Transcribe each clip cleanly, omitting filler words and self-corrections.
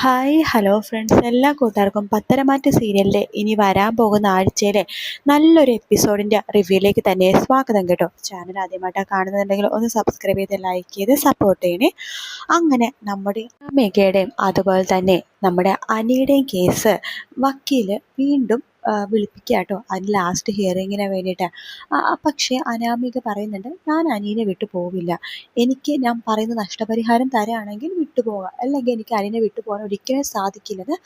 Hi hello friends, എല്ലാ കൂട്ടുകാർക്കും പത്തരമാറ്റ് സീരിയലിൻ്റെ ഇനി വരാൻ പോകുന്ന ആഴ്ചയിലെ നല്ലൊരു എപ്പിസോഡിൻ്റെ റിവ്യൂയിലേക്ക് തന്നെ സ്വാഗതം കേട്ടോ. ചാനൽ ആദ്യമായിട്ടാണ് കാണുന്നുണ്ടെങ്കിൽ ഒന്ന് സബ്സ്ക്രൈബ് ചെയ്ത് ലൈക്ക് ചെയ്ത് സപ്പോർട്ട് ചെയ്യണേ. അങ്ങനെ നമ്മുടെ മെഗയുടെയും അതുപോലെ തന്നെ നമ്മുടെ അനിയുടെയും കേസ് വക്കീൽ വീണ്ടും വിളിപ്പിക്കുക കേട്ടോ. അതിന് ലാസ്റ്റ് ഹിയറിങ്ങിന് വേണ്ടിയിട്ട്. പക്ഷേ അനാമിക പറയുന്നുണ്ട്, ഞാൻ അനീനെ വിട്ടു പോവില്ല. ഞാൻ പറയുന്ന നഷ്ടപരിഹാരം തരാണെങ്കിൽ വിട്ടുപോകാം, അല്ലെങ്കിൽ എനിക്ക് അനിനെ വിട്ടു പോകാൻ ഒരിക്കലും സാധിക്കില്ലെന്ന്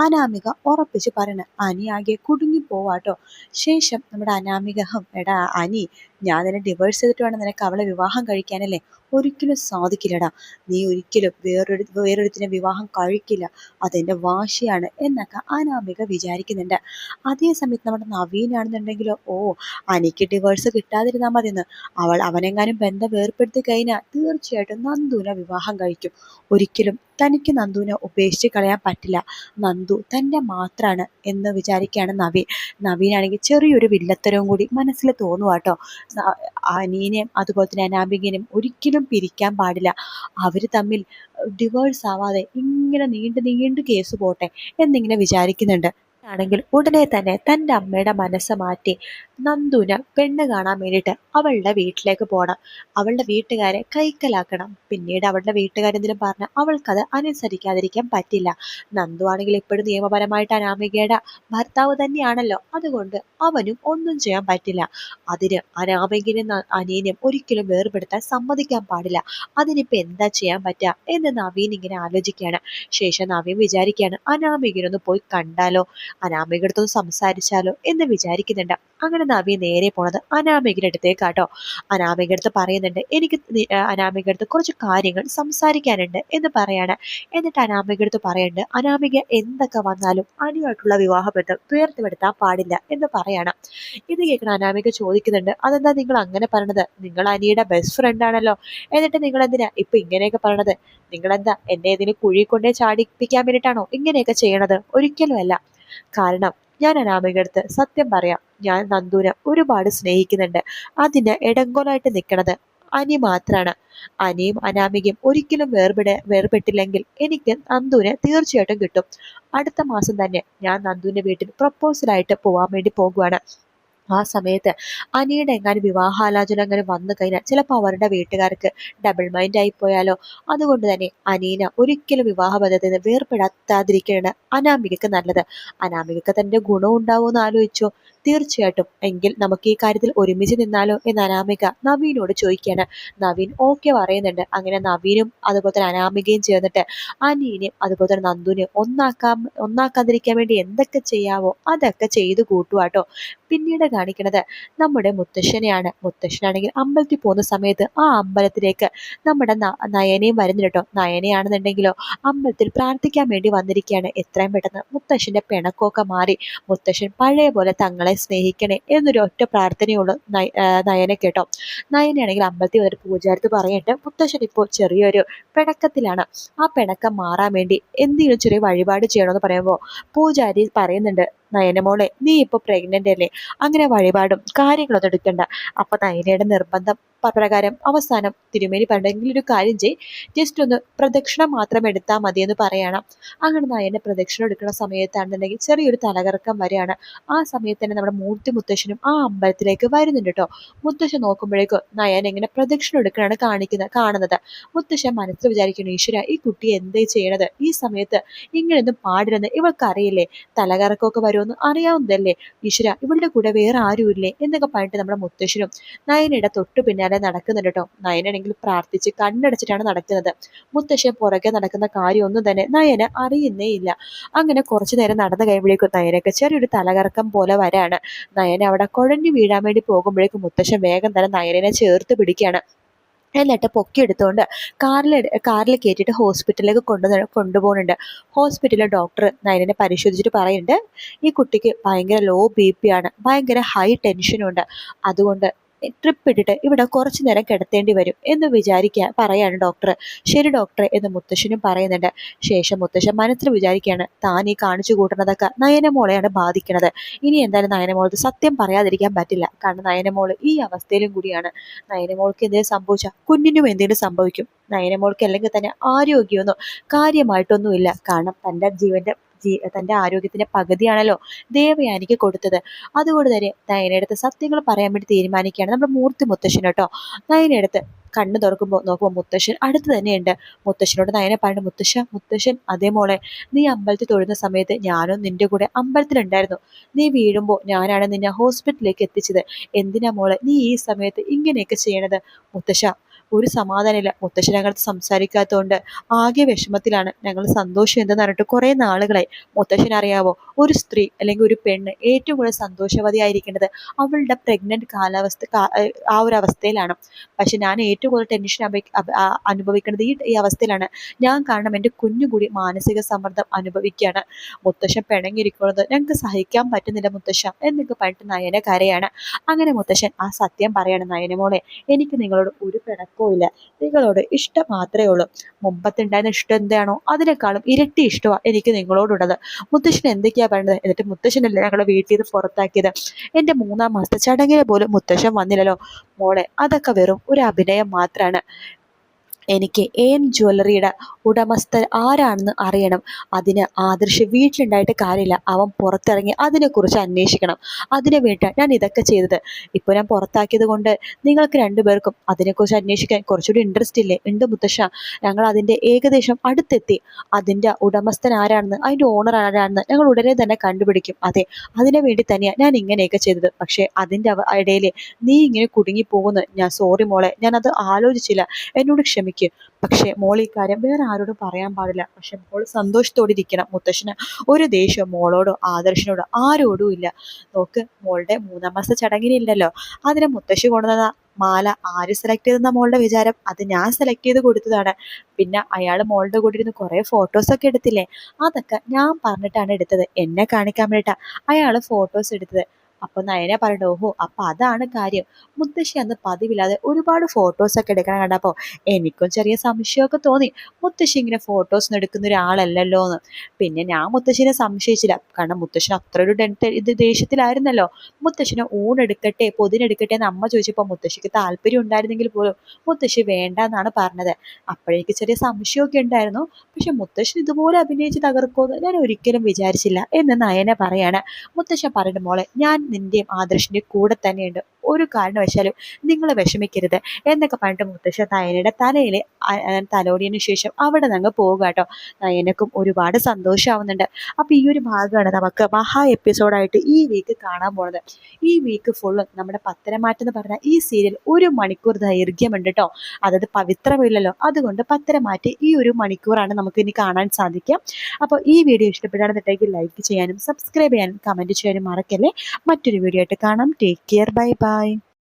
അനാമിക ഉറപ്പിച്ച് പറയണം. അനി ആകെ കുടുങ്ങി പോവാട്ടോ. ശേഷം നമ്മുടെ അനാമിക, എടാ അനി, ഞാൻ നിന്നെ ഡിവോഴ്സ് ചെയ്തിട്ട് വേണം നിനക്ക് അവളെ വിവാഹം കഴിക്കാനല്ലേ? ഒരിക്കലും സാധിക്കില്ലടാ. നീ ഒരിക്കലും വേറൊരുത്തിനെ വിവാഹം കഴിക്കില്ല. അതെൻ്റെ വാശിയാണ് എന്നൊക്കെ അനാമിക വിചാരിക്കുന്നുണ്ട്. അതേ സമയത്ത് നമ്മുടെ നവീനാണെന്നുണ്ടെങ്കിലോ, അനിക്ക് ഡിവോഴ്സ് കിട്ടാതിരുന്നാൽ മതിയെന്ന്. അവനെങ്ങാനും ബന്ധം വേർപ്പെടുത്തി കഴിഞ്ഞാൽ തീർച്ചയായിട്ടും നന്ദുവിനെ വിവാഹം കഴിക്കും. ഒരിക്കലും തനിക്ക് നന്ദുവിനെ ഉപേക്ഷിച്ച് കളയാൻ പറ്റില്ല. നന്ദു തൻ്റെ മാത്രമാണ് എന്ന് വിചാരിക്കുകയാണ് നവീനാണെങ്കിൽ ചെറിയൊരു വില്ലത്തരവും കൂടി മനസ്സിൽ തോന്നുവാട്ടോ. അനീനെയും അതുപോലെ തന്നെ അനാമികനെയും ഒരിക്കലും പിരിക്കാൻ പാടില്ല. അവർ തമ്മിൽ ഡിവോഴ്സ് ആവാതെ ഇങ്ങനെ നീണ്ടു കേസ് പോട്ടെ എന്നിങ്ങനെ വിചാരിക്കുന്നുണ്ട്. ആണെങ്കിൽ ഉടനെ തന്നെ തൻ്റെ അമ്മയുടെ മനസ്സ് മാറ്റി നന്ദുവിന് പെണ്ണ് കാണാൻ വേണ്ടിയിട്ട് അവളുടെ വീട്ടിലേക്ക് പോകണം. അവളുടെ വീട്ടുകാരെ കൈക്കലാക്കണം. പിന്നീട് അവളുടെ വീട്ടുകാരെന്തെങ്കിലും പറഞ്ഞാൽ അവൾക്കത് അനുസരിക്കാതിരിക്കാൻ പറ്റില്ല. നന്ദു ആണെങ്കിൽ എപ്പോഴും നിയമപരമായിട്ട് അനാമികയുടെ ഭർത്താവ് തന്നെയാണല്ലോ. അതുകൊണ്ട് അവനും ഒന്നും ചെയ്യാൻ പറ്റില്ല. അതിന് അനാമികനും അനിയനും ഒരിക്കലും വേർപെടുത്താൻ സമ്മതിക്കാൻ പാടില്ല. അതിനിപ്പോൾ എന്താ ചെയ്യാൻ പറ്റുക എന്ന് നവീൻ ഇങ്ങനെ ആലോചിക്കുകയാണ്. ശേഷം നവീൻ വിചാരിക്കുകയാണ്, അനാമികനൊന്ന് പോയി കണ്ടാലോ, അനാമിക അടുത്തൊന്ന് സംസാരിച്ചാലോ എന്ന് വിചാരിക്കുന്നുണ്ട്. അങ്ങനെ നവി നേരെ പോണത് അനാമികയുടെ അടുത്തേക്കാട്ടോ. അനാമിക അടുത്ത് പറയുന്നുണ്ട്, എനിക്ക് അനാമിക അടുത്ത് കുറച്ച് കാര്യങ്ങൾ സംസാരിക്കാനുണ്ട് എന്ന് പറയാണ്. എന്നിട്ട് അനാമിക അടുത്ത് പറയുന്നുണ്ട്, അനാമിക എന്തൊക്കെ വന്നാലും അനിയായിട്ടുള്ള വിവാഹബന്ധം വേർത്തുപെടുത്താൻ പാടില്ല എന്ന് പറയാണ്. ഇത് കേൾക്കണം അനാമിക ചോദിക്കുന്നുണ്ട്, അതെന്താ നിങ്ങൾ അങ്ങനെ പറയണത്? നിങ്ങൾ അനിയുടെ ബെസ്റ്റ് ഫ്രണ്ട് ആണല്ലോ. എന്നിട്ട് നിങ്ങൾ എന്തിനാ ഇപ്പൊ ഇങ്ങനെയൊക്കെ പറയണത്? നിങ്ങളെന്താ എന്നെ ഇതിന് കുഴി കൊണ്ടേ ചാടിപ്പിക്കാൻ വേണ്ടിയിട്ടാണോ ഇങ്ങനെയൊക്കെ ചെയ്യണത്? ഒരിക്കലും അല്ല. കാരണം ഞാൻ അനാമിക അടുത്ത് സത്യം പറയാം, ഞാൻ നന്ദുവിനെ ഒരുപാട് സ്നേഹിക്കുന്നുണ്ട്. അതിന് ഇടങ്കോലായിട്ട് നിൽക്കണത് അനി മാത്രമാണ്. അനിയും അനാമികയും ഒരിക്കലും വേർപെട്ടില്ലെങ്കിൽ എനിക്ക് നന്ദുവിനെ തീർച്ചയായിട്ടും കിട്ടും. അടുത്ത മാസം തന്നെ ഞാൻ നന്ദുവിന്റെ വീട്ടിൽ പ്രപ്പോസലായിട്ട് പോവാൻ വേണ്ടി പോകുവാണ്. ആ സമയത്ത് അനിയുടെ എങ്ങാനും വിവാഹാലോചന അങ്ങനെ വന്നു കഴിഞ്ഞാൽ ചിലപ്പോൾ അവരുടെ വീട്ടുകാർക്ക് ഡബിൾ മൈൻഡ് ആയി പോയാലോ. അതുകൊണ്ട് തന്നെ അനീന ഒരിക്കലും വിവാഹബന്ധത്തിൽ നിന്ന് വേർപെടാത്താതിരിക്കുകയാണ് അനാമികക്ക് നല്ലത്. അനാമികക്ക് തന്റെ ഗുണം ഉണ്ടാവുമെന്ന് ആലോചിച്ചോ? തീർച്ചയായിട്ടും. എങ്കിൽ നമുക്ക് ഈ കാര്യത്തിൽ ഒരുമിച്ച് നിന്നാലോ എന്ന് അനാമിക നവീനോട് ചോദിക്കുകയാണ്. നവീൻ ഓക്കെ പറയുന്നുണ്ട്. അങ്ങനെ നവീനും അതുപോലെ തന്നെ അനാമികയും ചേർന്നിട്ട് അനീനെയും അതുപോലെ തന്നെ നന്ദുവിനെയും ഒന്നാക്കാതിരിക്കാൻ വേണ്ടി എന്തൊക്കെ ചെയ്യാവോ അതൊക്കെ ചെയ്തു കൂട്ടുവാട്ടോ. പിന്നീട് കാണിക്കുന്നത് നമ്മുടെ മുത്തശ്ശനെയാണ്. മുത്തശ്ശനാണെങ്കിൽ അമ്പലത്തിൽ പോകുന്ന സമയത്ത് ആ അമ്പലത്തിലേക്ക് നമ്മുടെ നയനയും വരുന്നു കേട്ടോ. നയനയാണെന്നുണ്ടെങ്കിലോ അമ്പലത്തിൽ പ്രാർത്ഥിക്കാൻ വേണ്ടി വന്നിരിക്കുകയാണ്. എത്രയും പെട്ടെന്ന് മുത്തശ്ശന്റെ പിണക്കമൊക്കെ മാറി മുത്തശ്ശൻ പഴയ പോലെ തങ്ങളെ സ്നേഹിക്കണേ എന്നൊരു ഒറ്റ പ്രാർത്ഥനയുള്ളൂ നയനെ കേട്ടോ. നയനയാണെങ്കിൽ അമ്പലത്തിൽ വന്നിട്ട് പൂജാരത്ത് പറയട്ടെ, മുത്തശ്ശൻ ഇപ്പോൾ ചെറിയൊരു പിണക്കത്തിലാണ്. ആ പിണക്കം മാറാൻ വേണ്ടി എന്തെങ്കിലും ചെറിയ വഴിപാട് ചെയ്യണമെന്ന് പറയുമ്പോൾ പൂജാരി പറയുന്നുണ്ട്, നയനമോളെ നീ ഇപ്പൊ പ്രഗ്നന്റ് അല്ലേ, അങ്ങനെ വഴിപാടും കാര്യങ്ങളൊന്നും എടുക്കണ്ട. അപ്പൊ നയനയുടെ നിർബന്ധം പ്രകാരം അവസാനം തിരുമേനി പറഞ്ഞെങ്കിൽ ഒരു കാര്യം ചെയ്, ജസ്റ്റ് ഒന്ന് പ്രദക്ഷിണം മാത്രം എടുത്താൽ മതി എന്ന് പറയണം. അങ്ങനെ നയനെ പ്രദക്ഷിണം എടുക്കുന്ന സമയത്താണെന്നുണ്ടെങ്കിൽ ചെറിയൊരു തലകറക്കം വരെയാണ്. ആ സമയത്ത് തന്നെ നമ്മുടെ മുത്തശ്ശനും ആ അമ്പലത്തിലേക്ക് വരുന്നുണ്ട് കേട്ടോ. മുത്തശ്ശൻ നോക്കുമ്പോഴേക്കും നയൻ എങ്ങനെ പ്രദക്ഷിണം എടുക്കണാണ് കാണുന്നത്. മുത്തശ്ശൻ മനസ്സിൽ വിചാരിക്കുന്നു, ഈശ്വര ഈ കുട്ടി എന്തേ ചെയ്യണത്? ഈ സമയത്ത് ഇങ്ങനെയൊന്നും പാടില്ലെന്ന് ഇവൾക്ക് അറിയില്ലേ? തലകറക്കമൊക്കെ വരുമെന്ന് അറിയാവുന്നതല്ലേ? ഈശ്വര ഇവളുടെ കൂടെ വേറെ ആരുമില്ലേ എന്നൊക്കെ പറഞ്ഞിട്ട് നമ്മുടെ മുത്തശ്ശനും നയനയുടെ തൊട്ടു പിന്നാലെ നടക്കുന്നുണ്ട് കേട്ടോ. നയനാണെങ്കിൽ പ്രാർത്ഥിച്ച് കണ്ണടച്ചിട്ടാണ് നടക്കുന്നത്. മുത്തശ്ശൻ പുറകെ നടക്കുന്ന കാര്യമൊന്നും തന്നെ നയന് അറിയുന്നേ ഇല്ല. അങ്ങനെ കുറച്ചു നേരം നടന്നു കഴിയുമ്പോഴേക്കും നയനൊക്കെ ചെറിയൊരു തലകറക്കം പോലെ വരാണ്. നയന അവിടെ കുഴഞ്ഞു വീഴാൻ വേണ്ടി പോകുമ്പോഴേക്കും മുത്തശ്ശൻ വേഗം തന്നെ നയനെ ചേർത്ത് പിടിക്കുകയാണ്. എന്നിട്ട് പൊക്കിയെടുത്തുകൊണ്ട് കാറിൽ കയറ്റിയിട്ട് ഹോസ്പിറ്റലിലേക്ക് കൊണ്ടുപോകുന്നുണ്ട്. ഹോസ്പിറ്റലിലെ ഡോക്ടർ നയനെ പരിശോധിച്ചിട്ട് പറയുന്നുണ്ട്, ഈ കുട്ടിക്ക് ഭയങ്കര ലോ BP ആണ്, ഭയങ്കര ഹൈ ടെൻഷനും ഉണ്ട്. അതുകൊണ്ട് ട്രിപ്പ് ഇട്ടിട്ട് ഇവിടെ കുറച്ചു നേരം കിടത്തേണ്ടി വരും എന്ന് പറയാണ് ഡോക്ടർ. ശരി ഡോക്ടറെ എന്ന് മുത്തശ്ശനും പറയുന്നുണ്ട്. ശേഷം മുത്തശ്ശൻ മനസ്സിൽ വിചാരിക്കുകയാണ്, താൻ ഈ കാണിച്ചു കൂട്ടുന്നതൊക്കെ നയനമോളെയാണ് ബാധിക്കുന്നത്. ഇനി എന്തായാലും നയനമോളത് സത്യം പറയാതിരിക്കാൻ പറ്റില്ല. കാരണം നയനമോള് ഈ അവസ്ഥയിലും കൂടിയാണ്. നയനമോൾക്ക് എന്തെങ്കിലും സംഭവിച്ചാൽ കുഞ്ഞിനും എന്തെങ്കിലും സംഭവിക്കും. നയനമോൾക്ക് അല്ലെങ്കിൽ തന്നെ ആരോഗ്യമൊന്നും കാര്യമായിട്ടൊന്നുമില്ല. കാരണം തൻ്റെ ആരോഗ്യത്തിന്റെ പകുതിയാണല്ലോ ദേവയാനിക്ക് കൊടുത്തത്. അതുകൊണ്ട് തന്നെ നയനടുത്ത് സത്യങ്ങൾ പറയാൻ വേണ്ടി തീരുമാനിക്കുകയാണ് നമ്മുടെ മൂർത്തി മുത്തശ്ശൻ കേട്ടോ. നയനടുത്ത് കണ്ണു നോക്കുമ്പോൾ മുത്തശ്ശൻ അടുത്ത് തന്നെയുണ്ട്. മുത്തശ്ശനോട് നയന പറഞ്ഞു, മുത്തശ്ശൻ അതേ മോളെ, നീ അമ്പലത്തിൽ തൊഴുന്ന സമയത്ത് ഞാനും നിന്റെ കൂടെ അമ്പലത്തിലുണ്ടായിരുന്നു. നീ വീഴുമ്പോൾ ഞാനാണ് നിന്നെ ഹോസ്പിറ്റലിലേക്ക് എത്തിച്ചത്. എന്തിനാ മോളെ നീ ഈ സമയത്ത് ഇങ്ങനെയൊക്കെ ചെയ്യണത്? മുത്തശ്ശ, ഒരു സമാധാനമില്ല. മുത്തശ്ശൻ ഞങ്ങളടുത്ത് സംസാരിക്കാത്തതുകൊണ്ട് ആകെ വിഷമത്തിലാണ്. ഞങ്ങൾ സന്തോഷം എന്തെന്ന് പറഞ്ഞിട്ട് കുറേ നാളുകളായി. മുത്തശ്ശൻ അറിയാവോ, ഒരു സ്ത്രീ അല്ലെങ്കിൽ ഒരു പെണ്ണ് ഏറ്റവും കൂടുതൽ സന്തോഷവതിയായിരിക്കേണ്ടത് അവളുടെ പ്രഗ്നന്റ് ആ ഒരു അവസ്ഥയിലാണ്. പക്ഷെ ഞാൻ ഏറ്റവും കൂടുതൽ ടെൻഷൻ അനുഭവിക്കുന്നത് ഈ അവസ്ഥയിലാണ്. ഞാൻ കാരണം എൻ്റെ കുഞ്ഞു കൂടി മാനസിക സമ്മർദ്ദം അനുഭവിക്കുകയാണ്. മുത്തശ്ശൻ പിണങ്ങിയിരിക്കുന്നത് ഞങ്ങൾക്ക് സഹിക്കാൻ പറ്റുന്നില്ല മുത്തശ്ശ എന്നൊക്കെ പറഞ്ഞിട്ട് നയന കരയാണ്. അങ്ങനെ മുത്തശ്ശൻ ആ സത്യം പറയാണ്, നയനമോളെ, എനിക്ക് നിങ്ങളോട് ഒരു പിണക്കവും ഇല്ല. നിങ്ങളോട് ഇഷ്ടം മാത്രമേ ഉള്ളൂ. മുമ്പത്തുണ്ടായിരുന്ന ഇഷ്ടം എന്താണോ അതിനേക്കാളും ഇരട്ടി ഇഷ്ടമാണ് എനിക്ക് നിങ്ങളോടുള്ളത്. മുത്തശ്ശൻ എന്തൊക്കെയാ പറയുന്നത്? എന്നിട്ട് മുത്തശ്ശനല്ലേ ഞങ്ങളെ വീട്ടിൽ നിന്ന് പുറത്താക്കിയത്? എൻ്റെ 3-ാം മാസത്തെ ചടങ്ങിന് പോലും മുത്തശ്ശൻ വന്നില്ലല്ലോ. മോളെ, അതൊക്കെ വെറും ഒരു അഭിനയം മാത്രമാണ്. എനിക്ക് ജ്വല്ലറിയുടെ ഉടമസ്ഥൻ ആരാണെന്ന് അറിയണം. അതിന് ആദർശ് വീട്ടിലുണ്ടായിട്ട് കാര്യമില്ല. അവൻ പുറത്തിറങ്ങി അതിനെക്കുറിച്ച് അന്വേഷിക്കണം. അതിനു വേണ്ടിയിട്ടാണ് ഞാൻ ഇതൊക്കെ ചെയ്തത്. ഇപ്പോൾ ഞാൻ പുറത്താക്കിയത് കൊണ്ട് നിങ്ങൾക്ക് രണ്ടുപേർക്കും അതിനെക്കുറിച്ച് അന്വേഷിക്കാൻ കുറച്ചുകൂടി ഇൻട്രസ്റ്റ് ഇല്ലേ? ഉണ്ട് മുത്തശ്ശ, ഞങ്ങൾ അതിൻ്റെ ഏകദേശം അടുത്തെത്തി. അതിൻ്റെ ഉടമസ്ഥൻ ആരാണെന്ന്, അതിൻ്റെ ഓണർ ആരാണെന്ന് ഞങ്ങൾ ഉടനെ തന്നെ കണ്ടുപിടിക്കും. അതെ, അതിനു വേണ്ടി തന്നെയാണ് ഞാൻ ഇങ്ങനെയൊക്കെ ചെയ്തത്. പക്ഷേ അതിൻ്റെ ഇടയിൽ നീ ഇങ്ങനെ കുടുങ്ങിപ്പോകുന്നു. ഞാൻ സോറി മോളെ, ഞാനത് ആലോചിച്ചില്ല, എന്നോട് ക്ഷമിക്കും. പക്ഷെ മോൾ ഈ കാര്യം വേറെ ആരോടും പറയാൻ പാടില്ല. പക്ഷെ മോൾ സന്തോഷത്തോടെ ഇരിക്കണം. മുത്തശ്ശന് ഒരു ദേഷ്യം മോളോടോ ആദർശനോടോ ആരോടും ഇല്ല. നോക്ക്, മോളുടെ 3-ാം മാസ ചടങ്ങിനില്ലല്ലോ, അതിന് മുത്തശ്ശി കൊണ്ടുവന്ന മാല ആര് സെലക്ട് ചെയ്തെന്ന മോളുടെ വിചാരം? അത് ഞാൻ സെലക്ട് ചെയ്ത് കൊടുത്തതാണ്. പിന്നെ അയാൾ മോളുടെ കൂടെ ഇരുന്ന് കുറേ ഫോട്ടോസൊക്കെ എടുത്തില്ലേ, അതൊക്കെ ഞാൻ പറഞ്ഞിട്ടാണ് എടുത്തത്. എന്നെ കാണിക്കാൻ വേണ്ടിയിട്ടാണ് അയാൾ ഫോട്ടോസ് എടുത്തത്. അപ്പൊ നയന പറഞ്ഞു, ഓഹോ, അപ്പൊ അതാണ് കാര്യം. മുത്തശ്ശി അന്ന് പതിവില്ലാതെ ഒരുപാട് ഫോട്ടോസൊക്കെ എടുക്കണം കണ്ടപ്പോൾ എനിക്കും ചെറിയ സംശയമൊക്കെ തോന്നി. മുത്തശ്ശി ഇങ്ങനെ ഫോട്ടോസ് എടുക്കുന്ന ഒരാളല്ലല്ലോ എന്ന്. പിന്നെ ഞാൻ മുത്തശ്ശിനെ സംശയിച്ചില്ല. കാരണം മുത്തശ്ശൻ അത്ര ഒരു ദേഷ്യത്തിലായിരുന്നല്ലോ. മുത്തശ്ശിനെ ഊണെടുക്കട്ടെ പൊതിനെടുക്കട്ടെ എന്ന് അമ്മ ചോദിച്ചപ്പോൾ മുത്തശ്ശിക്ക് താല്പര്യം ഉണ്ടായിരുന്നെങ്കിൽ പോലും മുത്തശ്ശി വേണ്ട എന്നാണ് പറഞ്ഞത്. അപ്പോഴേക്ക് ചെറിയ സംശയമൊക്കെ ഉണ്ടായിരുന്നു. പക്ഷെ മുത്തശ്ശൻ ഇതുപോലെ അഭിനയിച്ച് തകർക്കുമെന്ന് ഞാൻ ഒരിക്കലും വിചാരിച്ചില്ല എന്ന് നയന പറയാണ്. മുത്തശ്ശൻ പറയുന്നത്, മോളെ, ഞാൻ നിന്റെയും ആദർശിന്റെയും കൂടെ തന്നെയുണ്ട്. ഒരു കാരണവശാലും നിങ്ങൾ വിഷമിക്കരുത് എന്നൊക്കെ പറഞ്ഞിട്ട് മുത്തശ്ശ നയനയുടെ തലയിൽ തലോടിയതിനു ശേഷം അവിടെ നിന്ന് പോകുക കേട്ടോ. നയനക്കും ഒരുപാട് സന്തോഷമാവുന്നുണ്ട്. അപ്പൊ ഈ ഒരു ഭാഗമാണ് നമുക്ക് മഹാ എപ്പിസോഡായിട്ട് ഈ വീക്ക് കാണാൻ പോകുന്നത്. ഈ വീക്ക് ഫുള്ളും നമ്മുടെ പത്തരമാറ്റം എന്ന് പറഞ്ഞാൽ ഈ സീരിയൽ 1 മണിക്കൂർ ദൈർഘ്യമുണ്ട് കേട്ടോ. അതായത് പവിത്രമില്ലല്ലോ, അതുകൊണ്ട് പത്തരമാറ്റി ഈ 1 മണിക്കൂറാണ് നമുക്ക് ഇനി കാണാൻ സാധിക്കുക. അപ്പോൾ ഈ വീഡിയോ ഇഷ്ടപ്പെടുകയാണെന്നുണ്ടെങ്കിൽ ലൈക്ക് ചെയ്യാനും സബ്സ്ക്രൈബ് ചെയ്യാനും കമന്റ് ചെയ്യാനും മറക്കല്ലേ. മറ്റൊരു വീഡിയോ ആയിട്ട് കാണാം. Take care, bye bye.